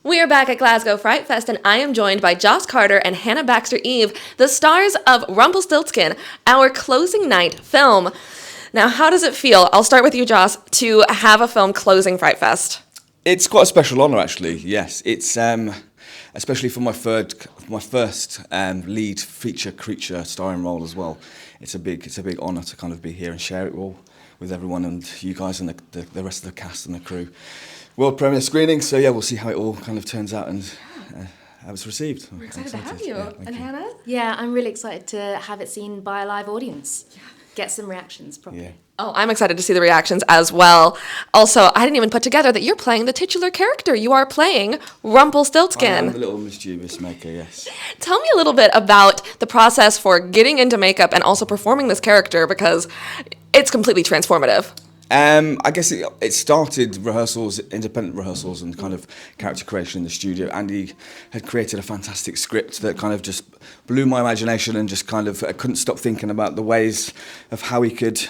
We are back at Glasgow FrightFest, and I am joined by Joss Carter and Hannah Baxter-Eve, the stars of Rumpelstiltskin, our closing night film. Now, how does it feel? I'll start with you, Joss, to have a film closing FrightFest. It's quite a special honour, actually. Yes, it's especially for my first lead feature creature starring role as well. It's a big honour to kind of be here and share it all with everyone and you guys and the rest of the cast and the crew. World premiere screening, so yeah, we'll see how it all kind of turns out and how it's received. We're excited to have you. Yeah, and you. Hannah? Yeah, I'm really excited to have it seen by a live audience. Yeah. Get some reactions properly. Yeah. Oh, I'm excited to see the reactions as well. Also, I didn't even put together that you're playing the titular character. You are playing Rumpelstiltskin. I am the little mischievous maker, yes. Tell me a little bit about the process for getting into makeup and also performing this character, because it's completely transformative. I guess it started rehearsals, independent rehearsals and kind of character creation in the studio. Andy had created a fantastic script that kind of just blew my imagination and just kind of I couldn't stop thinking about the ways of how he could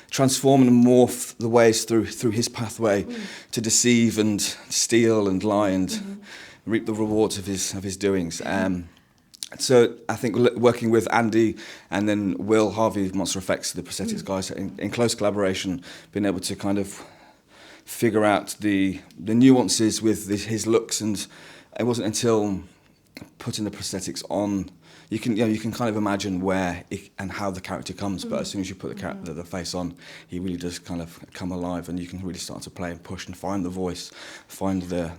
transform and morph the ways through his pathway to deceive and steal and lie and reap the rewards of his doings. So I think working with Andy and then Will Harvey, Monster Effects, the prosthetics guys, in close collaboration, being able to kind of figure out the nuances with his looks, and it wasn't until putting the prosthetics on you can kind of imagine where and how the character comes, but as soon as you put the face on, he really does kind of come alive, and you can really start to play and push and find the voice, find the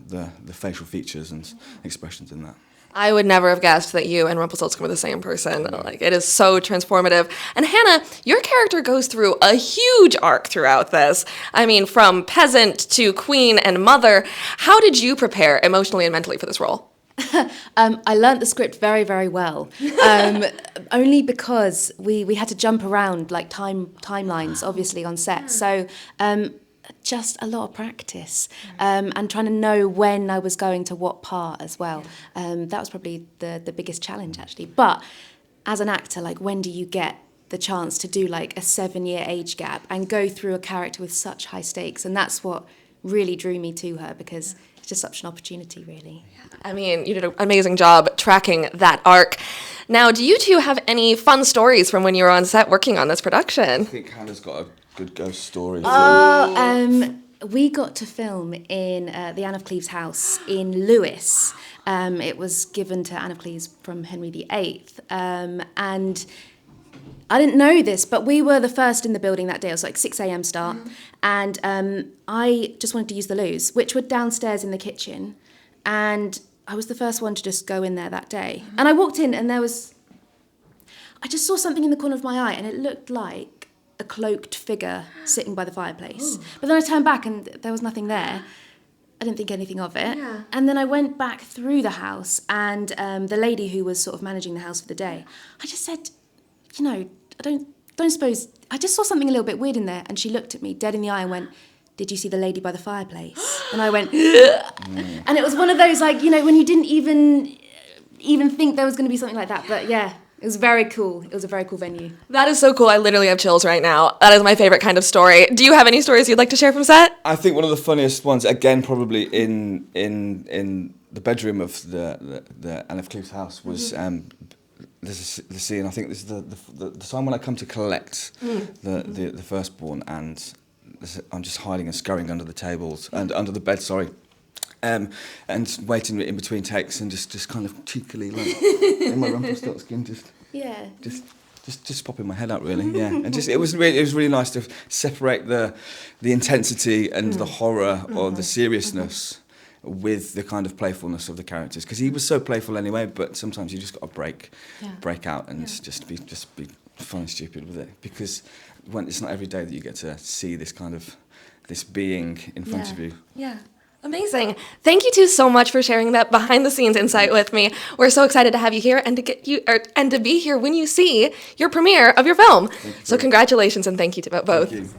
facial features and expressions in that. I would never have guessed that you and Rumpelstiltskin were the same person. Like, it is so transformative. And Hannah, your character goes through a huge arc throughout this. I mean, from peasant to queen and mother. How did you prepare emotionally and mentally for this role? I learnt the script very, very well. Only because we had to jump around like timelines, obviously, on set. So just a lot of practice and trying to know when I was going to what part as well. That was probably the biggest challenge, actually. But as an actor, like, when do you get the chance to do like a 7-year age gap and go through a character with such high stakes? And that's what really drew me to her, because it's just such an opportunity, really. I mean, you did an amazing job tracking that arc. Now, do you two have any fun stories from when you were on set working on this production? I think Hannah's got a good ghost story. We got to film in the Anne of Cleves house in Lewes. It was given to Anne of Cleves from Henry VIII. And I didn't know this, but we were the first in the building that day. It was like 6 a.m. start. And I just wanted to use the loos, which were downstairs in the kitchen. And I was the first one to just go in there that day. And I walked in and I just saw something in the corner of my eye, and it looked like a cloaked figure sitting by the fireplace. But then I turned back and there was nothing there. I didn't think anything of it. Yeah. And then I went back through the house, and the lady who was sort of managing the house for the day, I just said, I don't suppose, I just saw something a little bit weird in there. And she looked at me dead in the eye and went, "Did you see the lady by the fireplace?" And I went, and it was one of those, like, when you didn't even think there was going to be something like that. But yeah, it was very cool. It was a very cool venue. That is so cool. I literally have chills right now. That is my favorite kind of story. Do you have any stories you'd like to share from set? I think one of the funniest ones, again, probably in the bedroom of the Anne of Cleves house was there's the scene. I think this is the time when I come to collect the firstborn, and I'm just hiding and scurrying under the tables and under the bed. Sorry. And waiting in between takes and just kind of cheekily, like, in my Rumpelstiltskin, just popping my head out, really, yeah. And it was really nice to separate the intensity and the horror or the seriousness with the kind of playfulness of the characters, because he was so playful anyway. But sometimes you just got to break out and just be fun and stupid with it, because it's not every day that you get to see this being in front of you. Yeah. Amazing. Thank you two so much for sharing that behind the scenes insight with me. We're so excited to have you here and to be here when you see your premiere of your film. So congratulations and thank you to both. Thank you.